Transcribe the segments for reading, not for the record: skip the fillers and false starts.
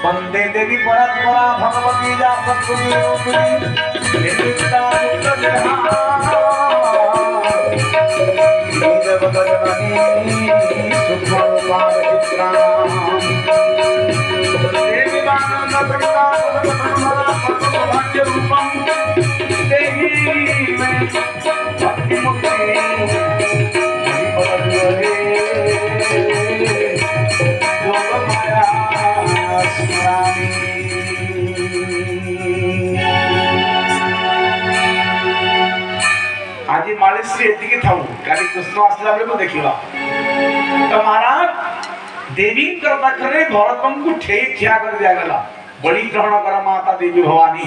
वंदे देवी परात्परा भगवती जा सत्पुरी निर्मिता मुक्त जगत जननी सुखरूपाद चित्रा देवी आनंद सहिता भाग्य रूपम देहि में भक्ति मुक्ति आज मालेश्री एति था काली कृष्ण आसला बेले को देखिबा तो महाराज देवी कर पाखरे भरतम को ठे ठिया कर दिया गला बलि ग्रहण कर माता देवी भवानी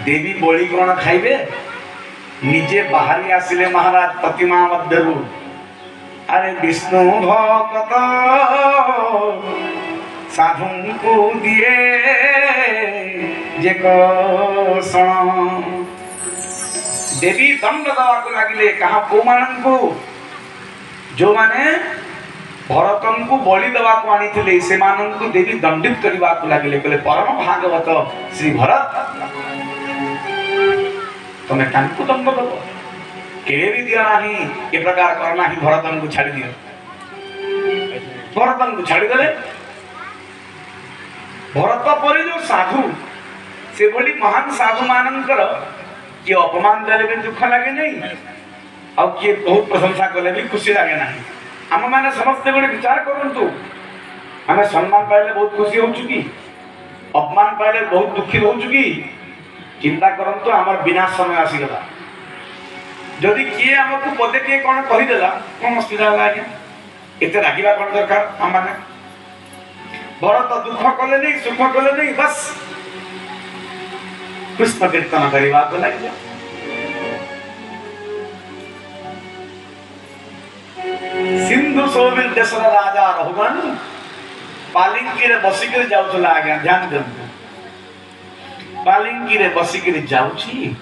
देवी बलि ग्रहण खाइबे निजे बाहर आसिले महाराज प्रतिमा मध्यरु अरे विष्णु भक्त साधु को दिए जे को सण देवी दंड दवा को लगिले कहा को मानन को जो माने भरतन को बलि दवा को आनी थिले से मानन को देवी दंडित करबा को लगिले कहले परम भागवत श्री भरत तमे तांको दंड दबो केले भी दिया नहीं ये प्रकार करना ही भरतन को छाड़ी दियो भरतन को छाड़ी देले भरत पर जो साधु से बोली महान साधु मानकर किए अपमान देले भी दुख लगे नहीं और किए बहुत प्रशंसा कले भी खुशी लगे नहीं आम मैंने समस्ते गोटे विचार करतु आम सम्मान पाइले बहुत खुशी हो चुकी अपमान पाइले बहुत दुखित हो चुकी चिंता करतु आम विनाश समय आसीगला जदि किए आमको पदे किए कौन कहीदेला कौन असुविधा है आज्ञा एत रागिबा कौन दरकार आम मैंने भरत दुख कले नहीं सुख कले नहीं बस कृष्ण कीर्तन करवा को लगे सिंधु सोविल देशर राजा रघुगण पालिंकी रे बसिकर जाउथला आज्ञा ध्यान देंतु पालिंकी रे बसिकर जाउछी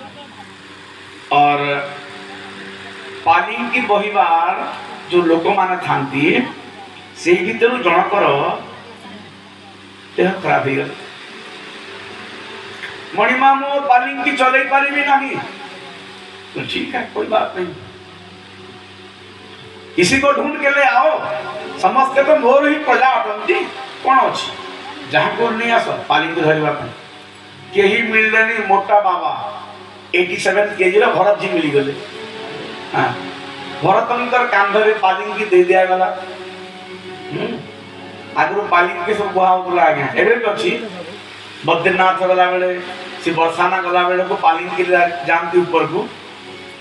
और पालिंकी बहिबार जो लोक माने थांती से भीतर जनकर देह खराब हो गला मणिमा मो पालिंकी चलै पारिबी नहीं तो ठीक है कोई बात नहीं किसी को ढूंढ के ले आओ समस्त तो मोर ही प्रजा अटंती कौन अच्छी जहाँ को नहीं आस पालिंकी धरवा के ही मिलनी मोटा बाबा 87 केजी भरत जी मिली गले हाँ भरतंकर कांधरे पालिंकी दे दिया गला आगु पालिंकी सब बुहा होता आज्ञा एवं भी अच्छी बद्रीनाथ गला बेले से बरसाना गला बेले को पालिंकी जाती ऊपर को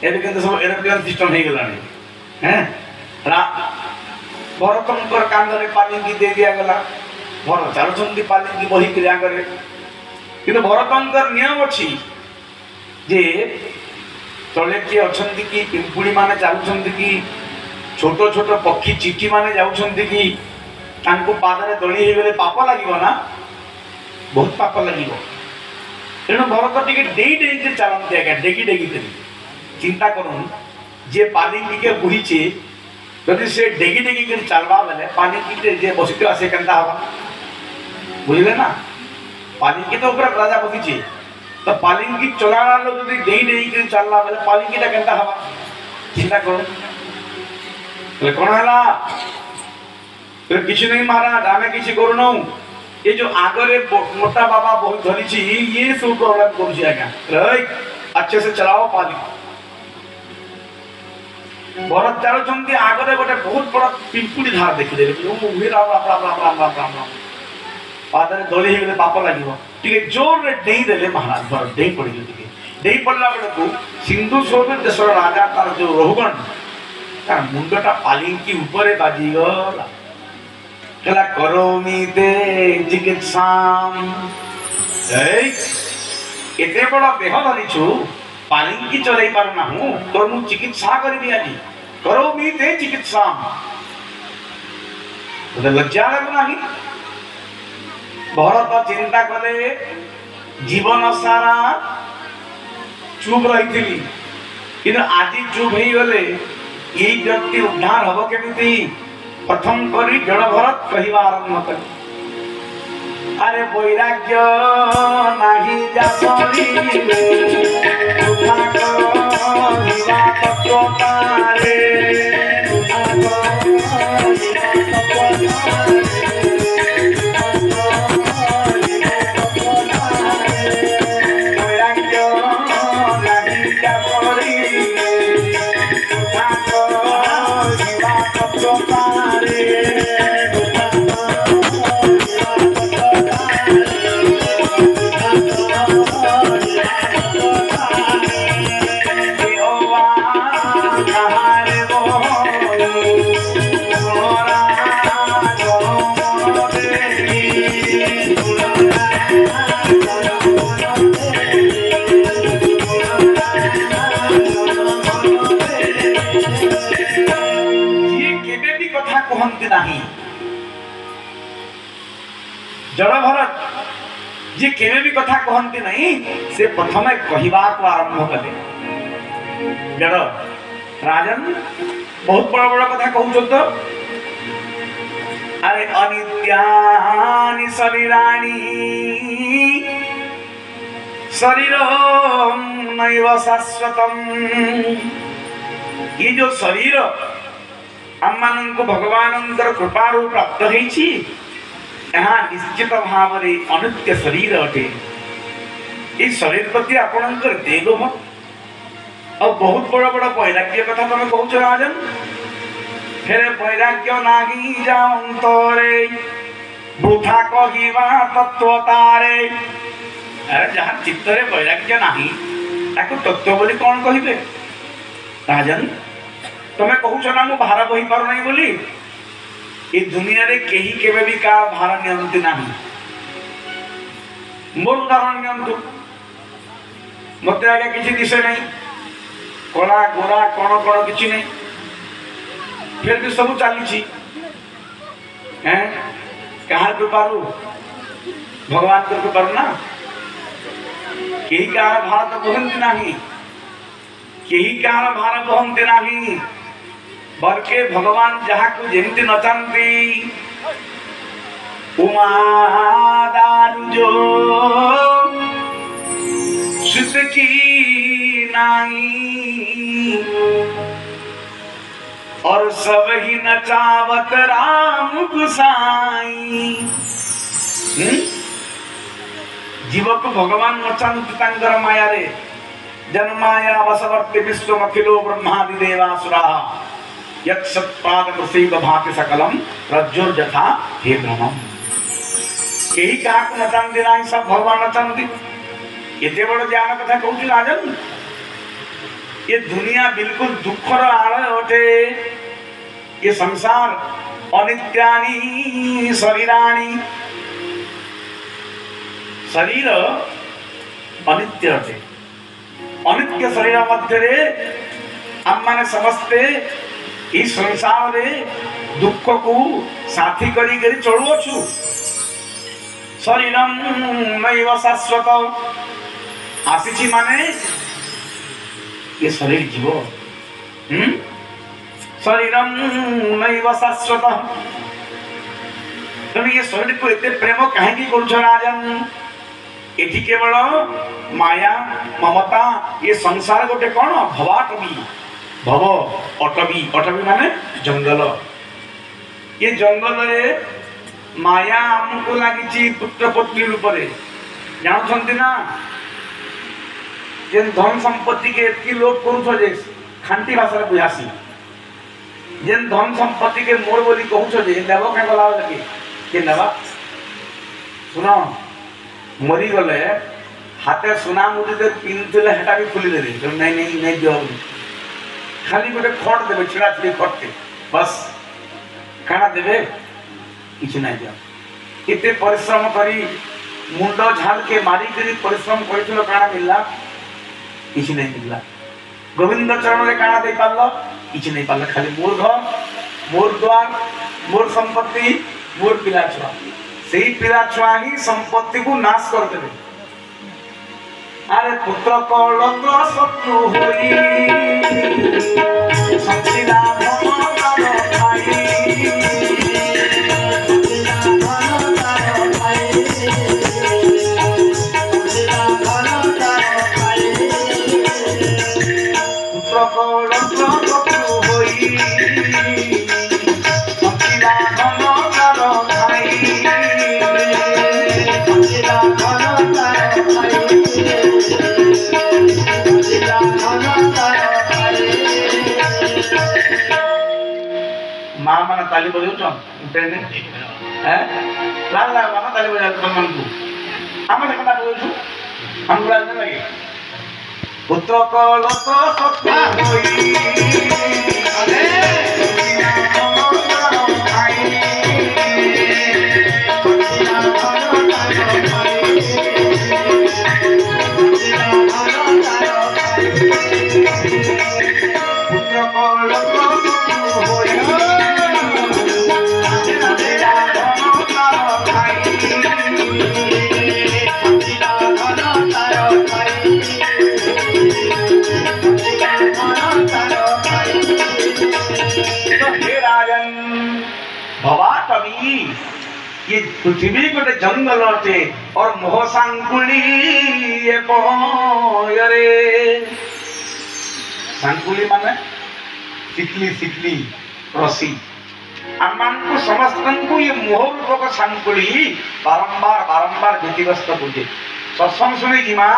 एवं सब एरोप्लेन सिस्टम हो गला हैं भरतंकर कांधरे पालिंकी दे दिया गला भरत चलुंट पालिंकी बही क्रिया करे कि भरतंकर नियम अच्छी जे तले किए अच्छा कि पिंपुड़ी माने चलुंट कि छोट छोट पक्षी चिटी माने जाउछंती कि तांको पादरे दली हे गले पाप लागिवो ना बहुत पाप लागिवो तेणु भरत टिके डेई डेई के चलंती आगे डेगी डेगी देली चिंता करूँ जे पालिंकी के बुहीचे यदि से डेगी डेगी कर चलवा बेले पालिंकी के जे बसितला से केनता हवा बुझले ना पालिंकी तो ऊपर राजा बसिचे तो पालिंकी चलाना लो यदि डेई डेई कर चलला बेले पालिंकी ता केनता हवा चिंता करूँ कौन है तो किसी नहीं महाराज आमे किसी करूँ ये जो आगरे मोटा बाबा बहुत धरी ये सब प्रॉब्लम करुँची आज्ञा अच्छे से चलाओ पाली भरत चालुंट आगरे गोटे बहुत बड़ा पिंपुड़ी धार देखिदे राम राम राम राम राम राम राम राम पादरे दली हो पाप लगे जोर रे डेई देले महाराज भरत डेई पड़े डेई पड़ला बेलू सिंधु सौर देशर राजा तार जो रोहगण तार मुंडटा पालिंकी ऊपर बाजीगला कहला करोमी ते चिकित्साम एते बड़ा देह धरीछु पालिंकी चलाई पारना हूँ तो मु चिकित्सा करी आज करोमी ते चिकित्साम तो लज्जा लगू ना भरत चिंता कले जीवन सारा चुप रही कि आज चुप हो गले ये व्यक्ति उद्धार हम केमी प्रथम करी जड़ भरत कहवा आरंभ कर अरे वैराग्य नहीं नहीं जड़ भरत जी केवे भी कथा कहती नहीं से प्रथम कहवा को आरंभ कले जड़ राजन बहुत बड़ा बड़ा कथा कहूँ तो अरे अनित्यानि शरीराणि शरीरम नैव शाश्वतम ये जो शरीर आम को भगवान कृपारू प्राप्त होती यहाँ निश्चित भाव में अनित्य शरीर अटे ये शरीर प्रति आपणकर देलोभ और बहुत बड़ा बड़ा वैराग्य कथा तुम कौच राजन फिर वैराग्य नागी जाऊे वृथा कहवा तत्वतारे अरे जहाँ चित्तरे वैराग्य नाही तत्व बोली कौन कहे राजन तुम्हें कहूच ना मु भार बही पार नहीं बोली ये दुनिया रे केही केवे भी का भार नियंती नाही मोर उदाहरण नियंतु मत आगे किसी दिशे नहीं कला गोरा कौन कौन किसी नहीं फिर भी सब चली कहा कृपारू भगवान को कृपारू ना केही कहा भार तो बहंती नहीं केही कहा भार बहंती नहीं बल्कि भगवान जहाँ को जमती नचाती उमा दारुजो सुत की नाई और सब ही नचावत राम गुसाई जीव को भगवान नचाती माया रे जन्माया वसवर्ति विश्व अखिलो ब्रह्मादि देवासुरा यत्सत्पाद प्रसीद भाति सकलम रज्जुर्जथा हे ब्रह्मम यही कहा को नचांती ना सब भगवान नचांती ये बड़ ज्ञान कथा कहूँ राजन ये दुनिया बिल्कुल दुखर आड़ अटे ये संसार अनित्यानि शरीराणि शरीर अनित्य अटे अनित्य शरीर मध्य आम माने समस्ते इस संसार रे दुख को साथी करी चलुअछु शरीरम नैव शाश्वत आसी माने ये शरीर जीव शरीरम नैव शाश्वत तुम ये शरीर को एते प्रेम कहीं करुछ राजन एठी केवल माया ममता ये संसार गोटे कौन भवाटवी भव अटवी अटवी माने जंगल ये जंगल माया आमको लगी पुत्र पत्नी रूप जानते ना जे धन संपत्ति के एतकी लोभ करूछ खांटी भाषा बुझासी जेन धन संपत्ति के मोर बोली कहूछ जे लेब क्या गला लगे के नेबा सुन मरी गले हाथे सुना मुझे पिंधे हेटा भी खुली देवे नहीं नहीं नहीं दियो खाली गोटे खट देवे छिड़ा छिड़ी खटते बस काना देवे किसी नहीं दिया इतने परिश्रम करी मुंड झाड़ के मारिक परिश्रम कर काना मिलला किसी नहीं मिलला गोविंद चरण में काना दे पारल किसी नहीं पारल खाली मोर घर मोर द्वार मोर संपत्ति मोर पिला छुआ से पिला छुआ ही संपत्ति को नाश कर देवे अरे पुत्र कलत्र शत्रु होई संसीदा भमकर खाई माँ मन ताली बजाऊ लाल लाल माना ताली बजा मन को आम से कथा बजाऊ हमको लाल लगे पुत्र कलत्र शत्रु होई ये पृथ्वी गोटे जंगल अटे और मोह सांकुली सांकुली माने सिकली सिकली रसी आम समस्त को ये मोह रूपक सांकुली बारंबार बारंबार व्यतिग्रस्त बुझे सत्संग सुने जीमा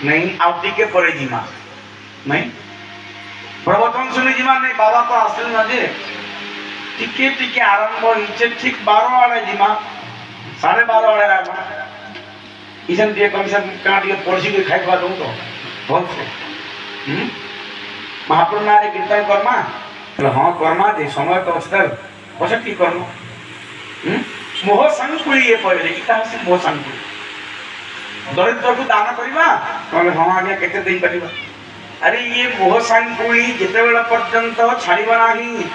नहीं आउ टिके परे जीमा नहीं प्रवचन सुने जीमा नहीं बाबा तो आसिल न जे टिके टिके आरंभ होइछे ठीक 12 आड़े जीमा 12:30 आड़े आवा इसन दिए कमीशन काटिए पड़ोसी के खाई खा दूं तो बहुत से महाप्रभु नारे कीर्तन कर्मा तो हाँ कर्मा जे समय तो अस्तर बस ठीक कर्म मोह संकुली ये पड़े इता से मोह संकुली दरिद्र को दान करवा तो हाँ आगे केते दिन करवा अरे ये मोह संकुली जेते बेला पर्यंत छाड़ीबा नाही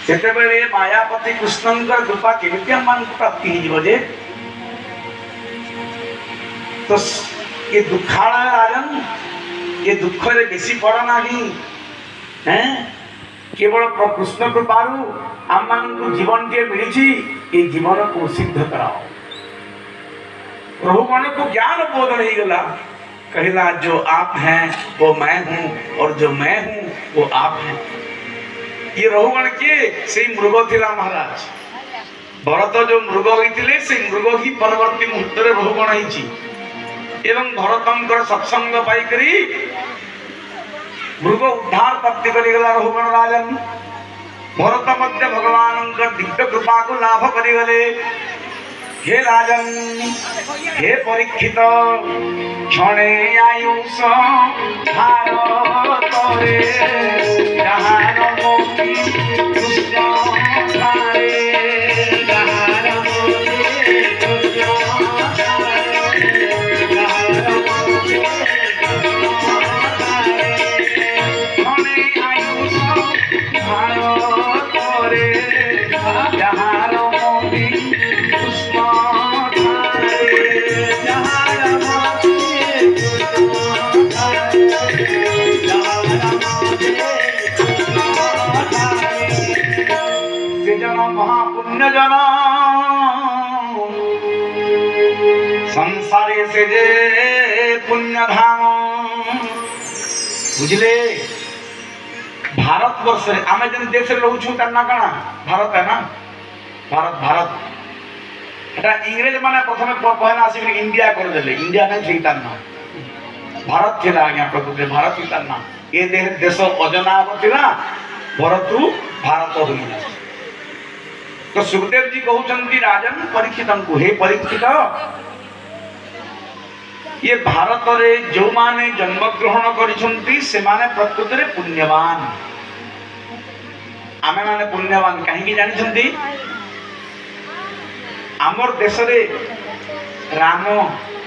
सेते बेले मायापति कृष्णंकर कृपा केमिति हमन को प्राप्ति हिजे तो ये दुखाड़ा राजन ये दुख रे बेसी पड़ नाही हैं केवल कृष्ण कृपारु हमन को जीवन के मिली ये जीवन को सिद्ध कराओ प्रभु मन को ज्ञान बोध नहीं गला कहला जो आप हैं वो मैं हूं और जो मैं हूं वो आप हैं ये रहुगण के से मृग थिला महाराज भरत जो मृग होइतिले से मृग ही परवर्ती मुहूर्त रे रहुगण हिची एवं भरतंकर सत्संग पाई करी मृग उद्धार प्राप्ति करी गला रहुगण राजन भरत मध्य भगवानंकर दिव्य कृपा को लाभ करी गले हे राजन हे परीक्षित क्षणे आयुष भारत रे जहान मोती कृष्ण धारे जहान मोती कृष्ण धारे जहान मोती क्षणे आयुष भारत रे जहान मोती कृष्ण महापुण्य जन संसारे से जे पुण्य धाम बुझले भारत वर्ष आम जन देश रोचु ना कणा भारत है ना भारत भारत এটা ইংরেজ মানে প্রথমে পয়লা আসি ইন্ডিয়া করে দেলে ইন্ডিয়া নাই সেই তার নাম भारत थिला आज्ञा प्रकृति भारत ही तार नाम ये देश अजना थिला भरतु भारत होइला तो सुखदेव जी कहउचंती राजन परीक्षित को हे परीक्षित ये भारत रे जो माने जन्म ग्रहण करिसंती से माने प्रकृति रे पुण्यवान आमे माने पुण्यवान काहे की जानि छंती आमर देश रे राम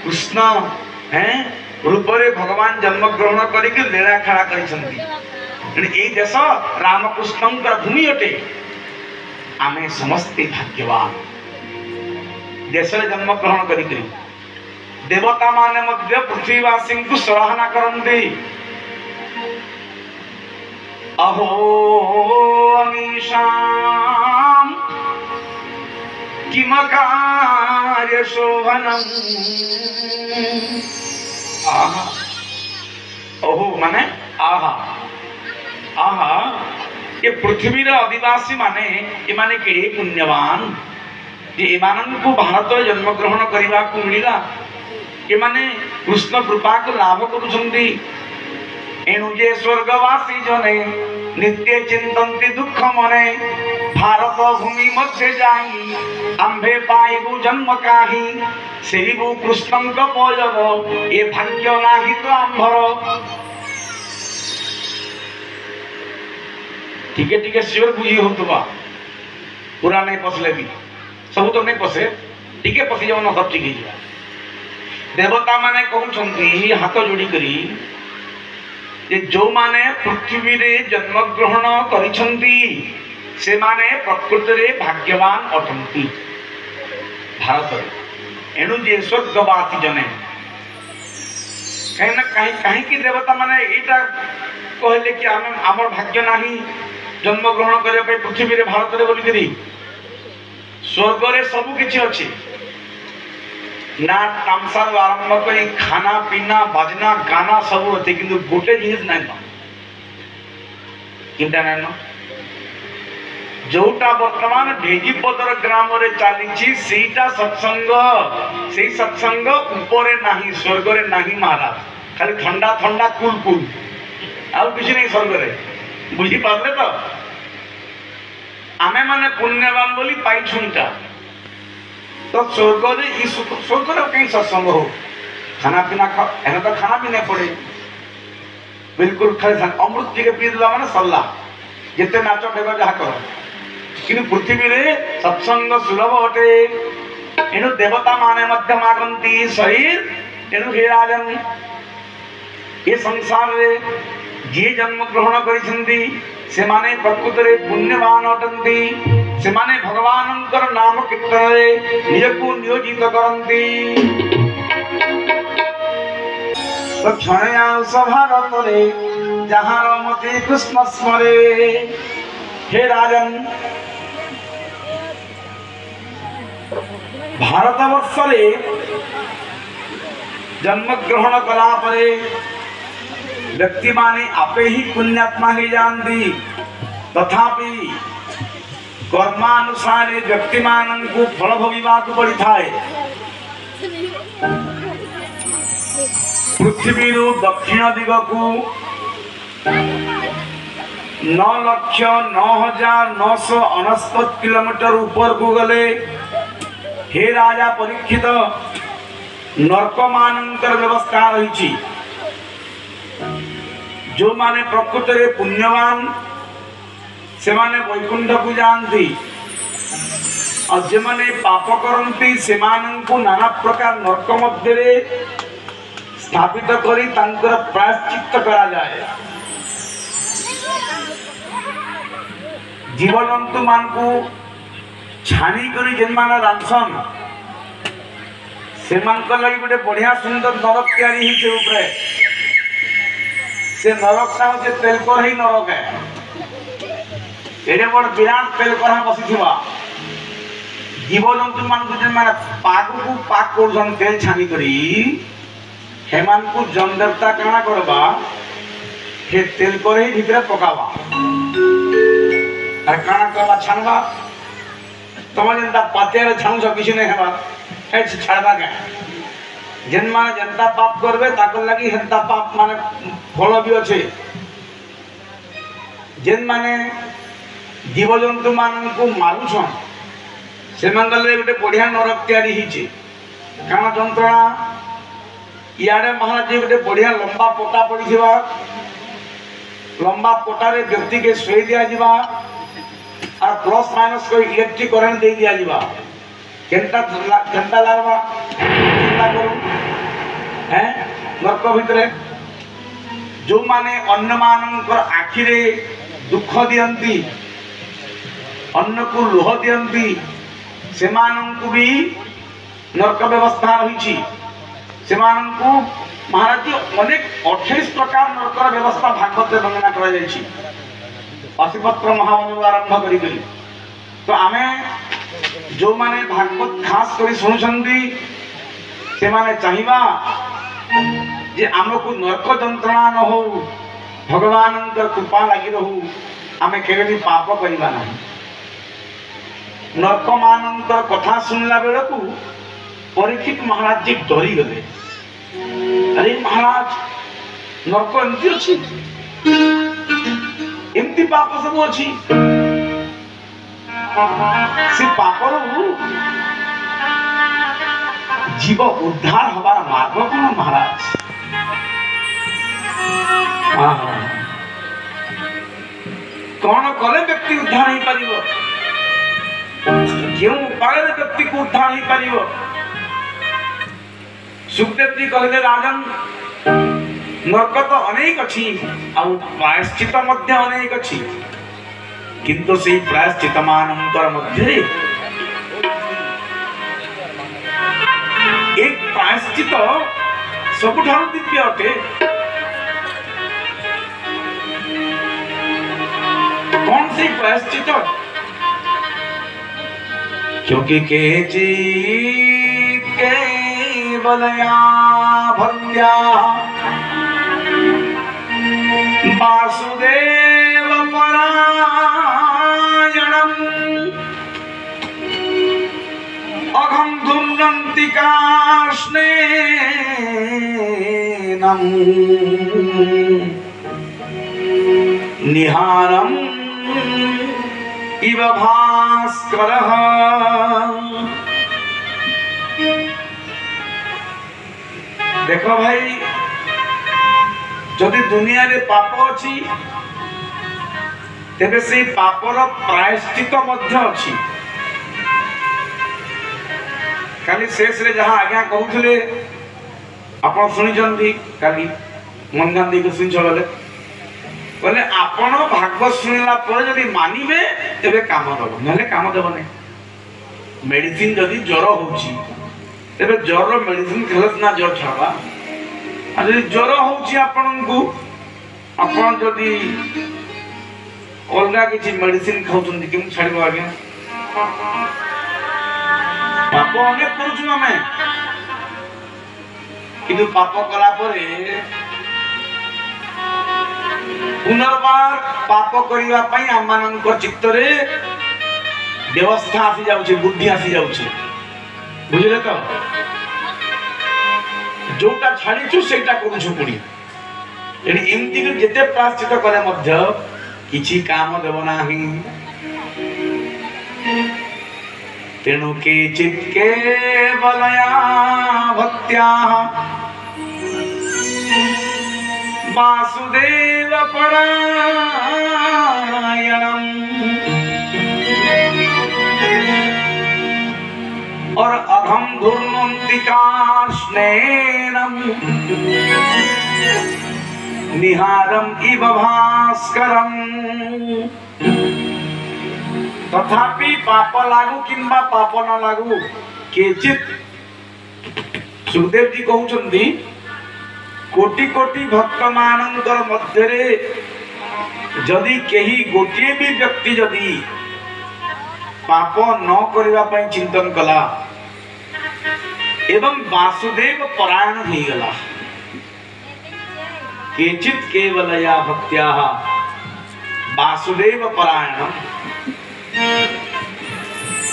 कृष्ण हैं रूपरे भगवान जन्म ग्रहण करके लीला खेला करिसंती देश रामकृष्ण भूमि अटे आमे समस्ते भाग्यवान देश जन्म ग्रहण करी देवता माने मध्य पृथ्वीवासी को सराहना करंती अहो अमीशाम किम कार्य शोभनम आहा ओहो माने आहा आहा ये पृथ्वी रे आदिवासी माने ये माने के पुण्यवान जे एमान को भारत जन्म ग्रहण करबा को मिलिला ये माने कृष्ण कृपा को लाभ करूछंती एनु जे स्वर्गवासी जने नित्य चिंतन्ति दुख मने भारत भूमि मध्य जाई आंबे पाइबु जन्म काही सेबु कृष्णं को पयब ए भाग्य नाही तो आंभर ठीके ठीके शिवर बुझी होतबा पूरा नहीं पसले भी सब तो नहीं पसे ठीके पसी जाव न सब ठीक हिया देवता माने कहउछंती हाथ जोड़ी करी जे जो माने पृथ्वी रे जन्म ग्रहण करिसंती से माने प्रकृति रे भाग्यवान अटंती भारत रे एनु जे स्वर्गवासी जने कहीं ना कहीं की देवता माने एटा कहले कि हमर भाग्य नाही जन्म ग्रहण करे पे पृथ्वी रे भारत रे बोली करी स्वर्ग रे सब किछि अछि ना तामसार आरंभ करी खाना पीना बजना गाना सब होते किंतु गोटे जिनिस नहीं न किंता नहीं न जोटा वर्तमान ढेजीपदर ग्राम रे चली सीटा सत्संग से सत्संग ऊपर नहीं स्वर्ग रे नहीं महाराज खाली ठंडा ठंडा कूल कूल आउ किसी नहीं स्वर्ग रे बुझी पारले तो आमे माने पुण्यवान बोली पाई छुंटा तो स्वर्ग रे ई स्वर्ग रे कहीं सत्संग हो खाना पीना खा एने तो खाना भी नहीं पड़े बिल्कुल खाली अमृत जी के पी दिला माने सल्ला जिते नाचो डेग जहा करो किंतु पृथ्वी रे सत्संग सुलभ अटे एनु देवता माने मध्य मागंती शरीर एनु हे राजन ये संसार रे जे जन्म ग्रहण करिसंती से माने प्रकृति रे पुण्यवान अटंती से माने भगवानंकर नाम कीर्तन रे निजको नियोजित करंती तो क्षणया सभारत रे जहां रमते कृष्ण स्मरे हे राजन भारतवर्ष रे जन्म ग्रहण कला परे व्यक्ति माने आपे ही पुण्यात्मा ही जानती तथापि कर्मानुसार व्यक्ति मान को फल भोगिबा को पड़ी थाए पृथ्वी रो दक्षिण दिग को 9,09,969 किलोमीटर ऊपर को गले हे राजा परीक्षित नरक मानकर व्यवस्था रही जो माने प्रकृति रे पुण्यवान से माने वैकुंठ को जानती और जे माने पाप करंती से मानन को नाना प्रकार नरक मध्य रे स्थापित करी तांकर प्रायश्चित्त करा जाए जीव जंतु मान को छानी करी जेन माने रांसन से मान को लगी गोटे बढ़िया सुंदर नरक तैयारी ही से ऊपर से नरक ता जे तेल कर ही नरक है एडे बड़ विराट तेल कर बसी थिबा जीव जंतु मान को जे माने पाक को पाक करजन तेल छानी करी हेमान को जम देवता काना करबा हे तेल कर ही भीतर पकावा और काना करबा छानबा तुम जनता पातिया छाऊछ किसी नहीं हेबा ए छाड़बा क्या जेन माने जनता पाप करबे ताकर लगी हेंता पाप माने फल भी अच्छे जेन माने जीव जंतु मान को मारुछन से मंगल रे गोटे बढ़िया नरक तैयारी हिचे काना जंत्रणा इे महाराज गोटे बढ़िया लंबा पटा पड़ी लंबा पटारे व्यक्ति के शोई दिया जावा और प्लस माइनस को इलेक्ट्रिक करंट दे दिया जावा केंता लागबा चिंता करू हैं नरक भितरे जो माने अन्य मानकर आखिरे दुख दियंती अन्न को लोह दियंती से मानंकु भी नरक व्यवस्था रही सेमानंकु महाराज जी अनेक 28 प्रकार नरक व्यवस्था भागवत वर्णना करा जायछि असिपत्र महावन आरंभ करी तो आमे जो माने भागवत खास करी सुनुछंदी से माने चाहिबा जे हमको नरक जंत्रणा न हो भगवान कृपा लगी रहू आमे केबे भी पाप करिबा नहीं नरक मानंकर कथा सुनला बेलकू परीक्षित महाराज जी डरी गले अरे महाराज नरक एमती अच्छी एमती पाप सब अच्छी से पापर जीव उद्धार हबार मार्ग कौन महाराज कौन कले व्यक्ति उद्धार हो पारिबो क्यों उपाय व्यक्ति को उद्धार हो पारिबो सुखदेव जी कहले राजन नरक तो अनेक अच्छी और प्रायश्चित मध्य अनेक अच्छी किंतु से प्रायश्चित मानंतर मध्य एक प्रायश्चित सबुठारु दिव्य अटे कौन सी प्रायश्चित क्योंकि केवलया भक्त्या वासुदेव परायणम् अघं धुर्नन्ति काष्णेनं निहारम् इव भास्करः देखो भाई जदि दुनिया रे पाप अच्छी तेबे से पापर प्रायश्चित मध्य अच्छी काली शेष रे जहाँ आज्ञा कहूले आप शुणी काली मन गांधी को शुणी चले बोले आपण भागवत शुणिला जदि मानिबे तेबे काम दब ना काम दब नहीं मेडिसिन जदि ज्वर होची तेबे ज्वर मेडिसिन खेल ना ज्वर छाड़ा आज ज्वर होची आपण को आपण जदि अलग किसी मेडिसिन खाऊं कि छाड़ आज्ञा पाप अनेक करुचु आमे किंतु पाप कला परे पुनर्बार पाप करिवा पई आमानंकर चित्तरे व्यवस्था आसी जाउछे बुद्धि आसी जाउछे बुझले तो जोटा छाड़ीछु सेटा करूछु पुणी एडी एमती के जेते प्रायश्चित करे मध्य किछि काम देव नाही तेणु के चित केवलया भक्त्या वासुदेव परायणम् और अघम धुर्नन्ति काष्णेनं निहारम् इव भास्करम् तथापि पाप लागू किंबा पाप न लागू केचित सुखदेव जी कहउछन्ती कोटि कोटि भक्त मानंकर मध्यरे जदि केही गोटिए भी व्यक्ति जदि पाप न करिवा पई चिंतन कला एवं वासुदेव परायण हो गला केचित केवलया भक्त्या वासुदेव परायण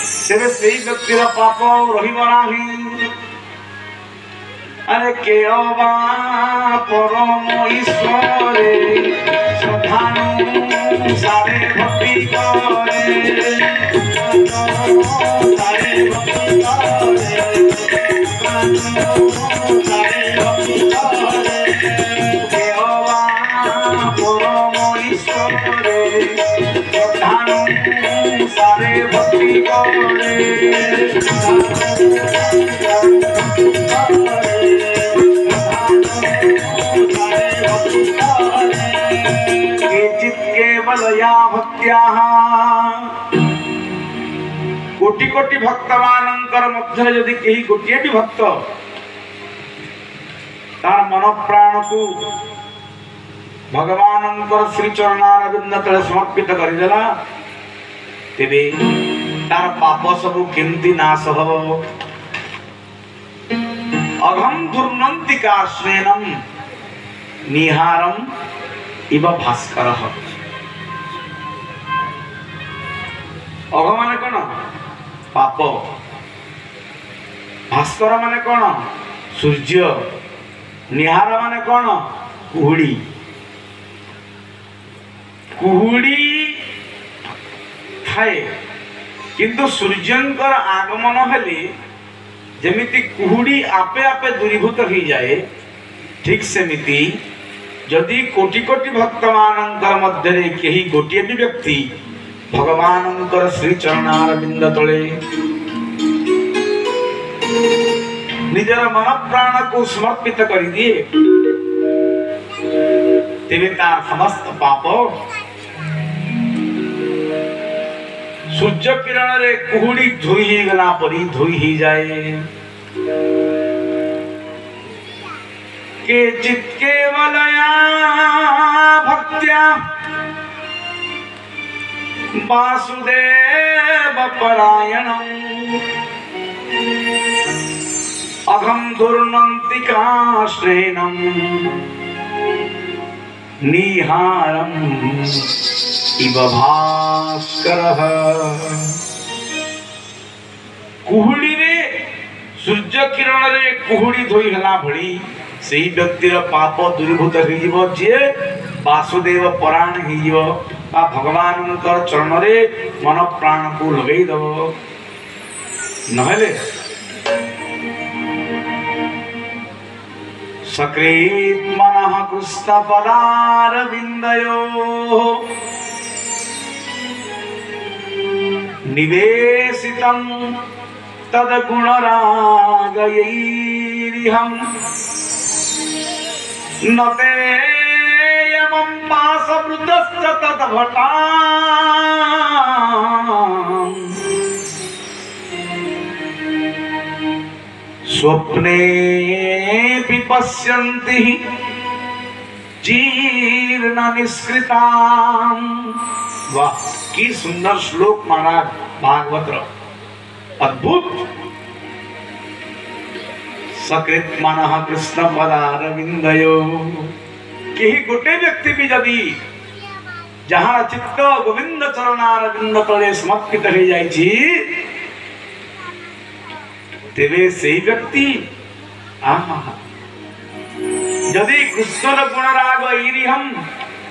तेरे सेई व्यक्तिर पाप रहिबो नाही। अरे के अबा परम ईश्वरे श्रद्धानु सारे भक्ति करे सारे भक्ति करे सारे भक्ति करे के अबा परम ईश्वरे श्रद्धानु सारे भक्ति करे केवलया भक्त्याः कोटि कोटि भक्त मानकर मध्य यदि कहीं गोटे भी भक्त तार मन प्राण को भगवान श्री चरणारविंद तले समर्पित करदेला तेबे तार पाप सब केमती नाश हबो। अघम दुर्नंति काश्मेनम निहारम इव भास्कर। अघ माने कौन पाप, भास्कर माने कौन सूर्य, निहार माने कौन कुहुड़ी। कुहुड़ी थाए किंतु सूर्यंकर आगमन हेले जेमिति कुहुड़ी आपे आपे दूरीभूत हो जाए, ठीक सेमिति जदि कोटि कोटि भक्त मानकर मध्य कहीं गोटे भी व्यक्ति भगवान श्री चरणारविंद तले निजर मन प्राण को समर्पित कर दिए तेरे तार समस्त पाप सूर्य किरण रे कुहुड़ी धोई ही गला परी धोई ही जाए। के चित केवलया भक्त्या वासुदेव परायणम् अघम दुर्नंति काश्रेणम् निहारम् इव भास्करः। कुहुड़ी रे सूर्य किरण रे कुहुड़ी धोई गला भली से व्यक्तिर पाप दूरीभूत हो जे वासुदेव परायण हो भगवान चरण रे मन प्राण को लगे दब नहले सकृत मन कृष्ण पदारविंदयो निवेशितं तद गुणरागयैरिहं नते यमं पाशवृतश्च तद्भटाम् स्वप्ने पश्यन्ति जीर्ण निष्कृताम्। वाह की सुंदर श्लोक महाराज भागवत अद्भुत। सकृत मनः कृष्ण पदारविंदयो केही गोटे व्यक्ति भी जदि जहाँ चित्त गोविंद चरणारविंद तले समर्पित हो जाइछि तेरे सेही व्यक्ति यदि कृष्ण गुण राग ईरिहम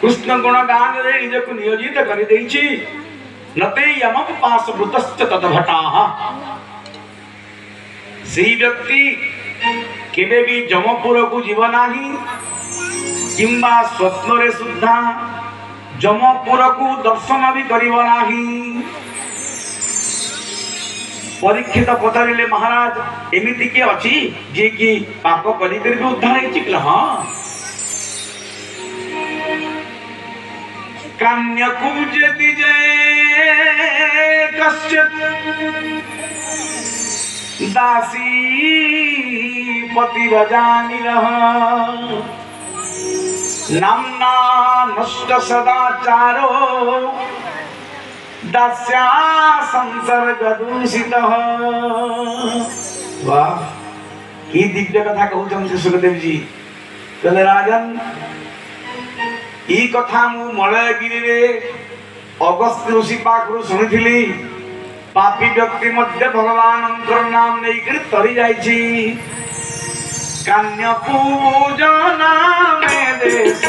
कृष्ण गुण गान रे निजको नियोजित करि दैछि नते यमं पाशवृतश्च तद्भटाः सेही व्यक्ति केबे भी जमपुर को जीव नाही किंबा स्वप्न रे सुद्धा जमपुर को दर्शन भी करिव नाही। परीक्षित पचारे महाराज एमिति के अछि जे कि पाप करि कर भी उद्धार हेछि कि हां कान्यकुब्जति जय कश्चित् दासी पतिरजानिरः नाम्ना नष्ट सदाचारो दास्या संसर्ग दूषितः। वाह की दिव्य कथा कहउछन्ति सुखदेव जी कहले राजन ई कथा मु मलयगिरी रे अगस्त्य ऋषि पाखरु सुनिथिली पापी व्यक्ति मध्य भगवान नाम नहीं तरी जाइछि कान्य पूजना में देश